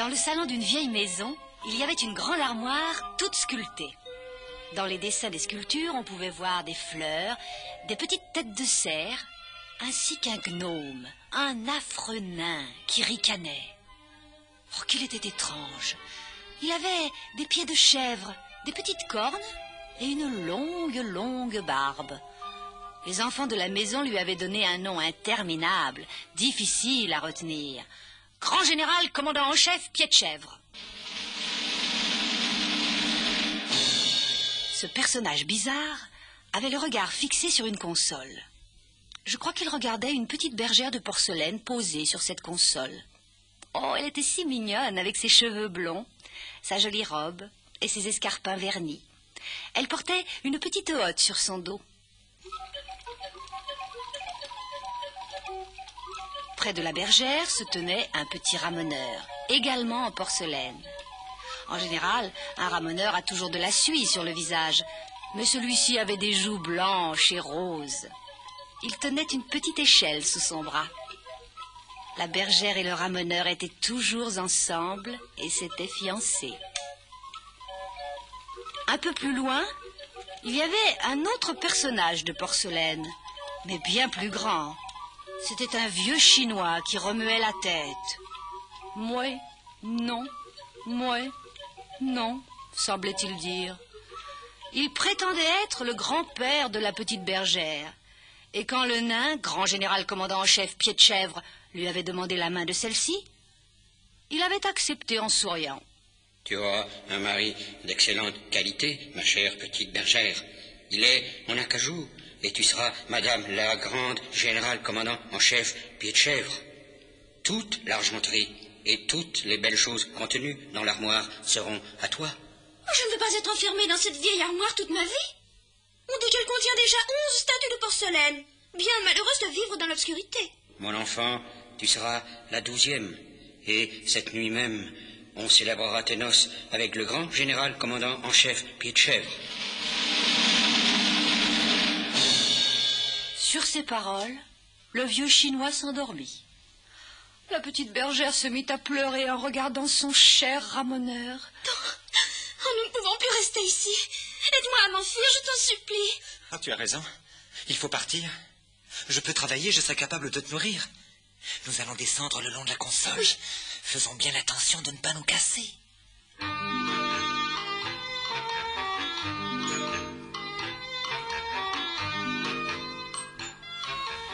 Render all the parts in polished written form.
Dans le salon d'une vieille maison, il y avait une grande armoire toute sculptée. Dans les dessins des sculptures, on pouvait voir des fleurs, des petites têtes de cerf, ainsi qu'un gnome, un affreux nain qui ricanait. Oh, qu'il était étrange! Il avait des pieds de chèvre, des petites cornes et une longue barbe. Les enfants de la maison lui avaient donné un nom interminable, difficile à retenir. Grand général commandant en chef, pied de chèvre. Ce personnage bizarre avait le regard fixé sur une console. Je crois qu'il regardait une petite bergère de porcelaine posée sur cette console. Oh, elle était si mignonne avec ses cheveux blonds, sa jolie robe et ses escarpins vernis. Elle portait une petite hotte sur son dos. Près de la bergère se tenait un petit ramoneur, également en porcelaine. En général, un ramoneur a toujours de la suie sur le visage, mais celui-ci avait des joues blanches et roses. Il tenait une petite échelle sous son bras. La bergère et le ramoneur étaient toujours ensemble et s'étaient fiancés. Un peu plus loin, il y avait un autre personnage de porcelaine, mais bien plus grand. C'était un vieux Chinois qui remuait la tête. Mouais, non, mouais, non, semblait-il dire. Il prétendait être le grand-père de la petite bergère. Et quand le nain, grand général commandant en chef, pied de chèvre, lui avait demandé la main de celle-ci, il avait accepté en souriant. Tu auras un mari d'excellente qualité, ma chère petite bergère. Il est mon acajou, et tu seras madame la grande générale commandant en chef, pied de chèvre. Toute l'argenterie et toutes les belles choses contenues dans l'armoire seront à toi. Je ne veux pas être enfermée dans cette vieille armoire toute ma vie. On dit qu'elle contient déjà 11 statues de porcelaine. Bien malheureuse de vivre dans l'obscurité. Mon enfant, tu seras la 12e. Et cette nuit même, on célébrera tes noces avec le grand général commandant en chef, pied de chèvre. Sur ces paroles, le vieux Chinois s'endormit. La petite bergère se mit à pleurer en regardant son cher ramoneur. Oh, nous ne pouvons plus rester ici. Aide-moi à m'enfuir, je t'en supplie. Ah, tu as raison. Il faut partir. Je peux travailler, je serai capable de te nourrir. Nous allons descendre le long de la console. Oui. Faisons bien attention de ne pas nous casser.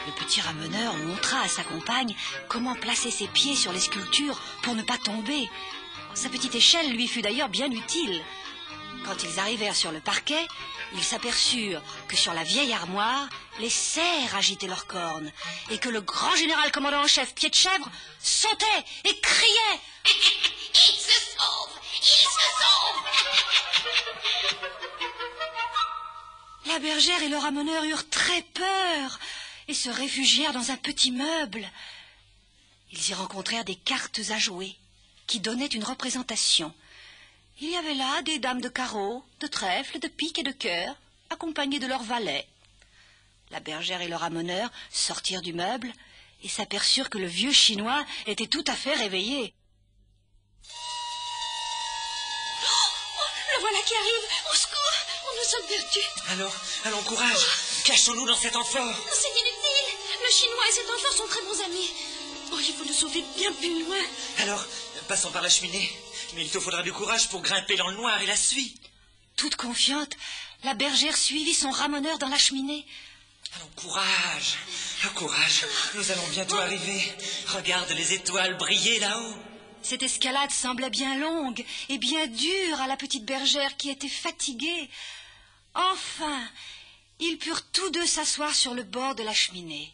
Le petit ramoneur montra à sa compagne comment placer ses pieds sur les sculptures pour ne pas tomber. Sa petite échelle lui fut d'ailleurs bien utile. Quand ils arrivèrent sur le parquet, ils s'aperçurent que sur la vieille armoire, les cerfs agitaient leurs cornes et que le grand général commandant en chef, pied de chèvre, sautait et criait. Il se sauve! Il se sauve! La bergère et le ramoneur eurent très peur et se réfugièrent dans un petit meuble. Ils y rencontrèrent des cartes à jouer qui donnaient une représentation. Il y avait là des dames de carreau, de trèfle, de pique et de cœur, accompagnées de leurs valets. La bergère et le ramoneur sortirent du meuble et s'aperçurent que le vieux Chinois était tout à fait réveillé. Le voilà qui arrive. Au secours, nous sommes perdus. Allons, courage. Cachons-nous dans cet amphore. C'est inutile. Le Chinois et cet amphore sont très bons amis. Oh, il faut nous sauver bien plus loin. Alors, passons par la cheminée. Mais il te faudra du courage pour grimper dans le noir et la suie. Toute confiante, la bergère suivit son ramoneur dans la cheminée. Allons, courage. Courage. Nous allons bientôt arriver. Regarde les étoiles briller là-haut. Cette escalade semblait bien longue et bien dure à la petite bergère qui était fatiguée. Enfin, ils purent tous deux s'asseoir sur le bord de la cheminée.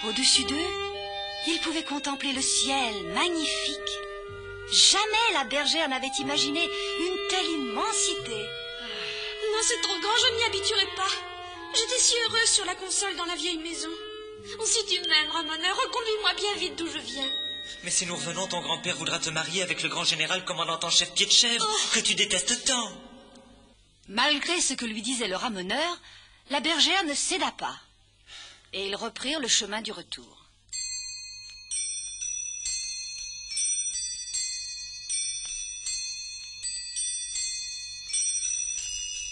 Au-dessus d'eux, ils pouvaient contempler le ciel magnifique. Jamais la bergère n'avait imaginé une telle immensité. Non, c'est trop grand, je ne m'y habituerai pas. J'étais si heureuse sur la console dans la vieille maison. Si tu m'aimes, ramoneur, reconduis-moi bien vite d'où je viens. Mais si nous revenons, ton grand-père voudra te marier avec le grand général commandant en chef, pied de chèvre, que tu détestes tant. Malgré ce que lui disait le ramoneur, la bergère ne céda pas. Et ils reprirent le chemin du retour.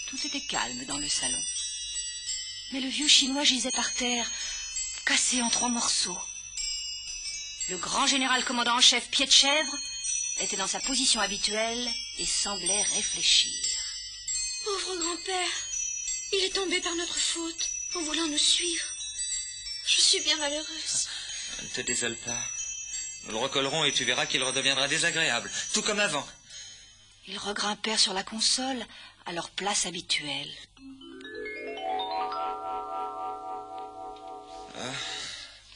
Tout était calme dans le salon. Mais le vieux Chinois gisait par terre, cassé en 3 morceaux. Le grand général commandant en chef Pied-de-Chèvre était dans sa position habituelle et semblait réfléchir. Pauvre grand-père, il est tombé par notre faute en voulant nous suivre. Je suis bien malheureuse. Ne te désole pas. Nous le recollerons et tu verras qu'il redeviendra désagréable, tout comme avant. Ils regrimpèrent sur la console à leur place habituelle.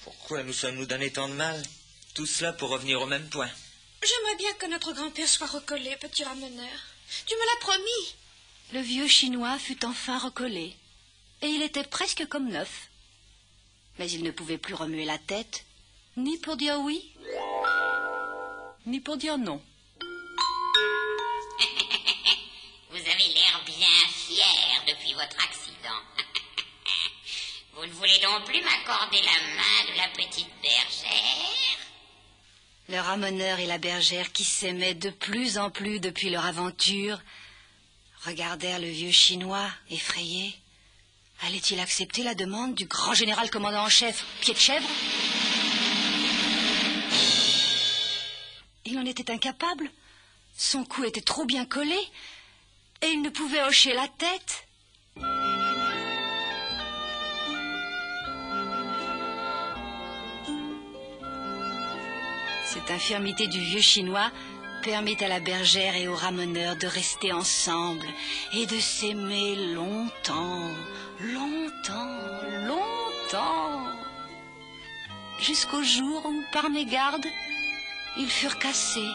Pourquoi nous sommes-nous donné tant de mal? Tout cela pour revenir au même point. J'aimerais bien que notre grand-père soit recollé, petit ramoneur. Tu me l'as promis. Le vieux Chinois fut enfin recollé, et il était presque comme neuf. Mais il ne pouvait plus remuer la tête, ni pour dire oui, ni pour dire non. Vous avez l'air bien fier depuis votre accident. Vous ne voulez donc plus m'accorder la main de la petite bergère? Le ramoneur et la bergère, qui s'aimaient de plus en plus depuis leur aventure, regardèrent le vieux Chinois, effrayés. Allait-il accepter la demande du grand général commandant en chef, Pied-de-Chèvre? Il en était incapable. Son cou était trop bien collé, et il ne pouvait hocher la tête. Cette infirmité du vieux Chinois permit à la bergère et au ramoneur de rester ensemble et de s'aimer longtemps, longtemps, longtemps, jusqu'au jour où, par mégarde, ils furent cassés.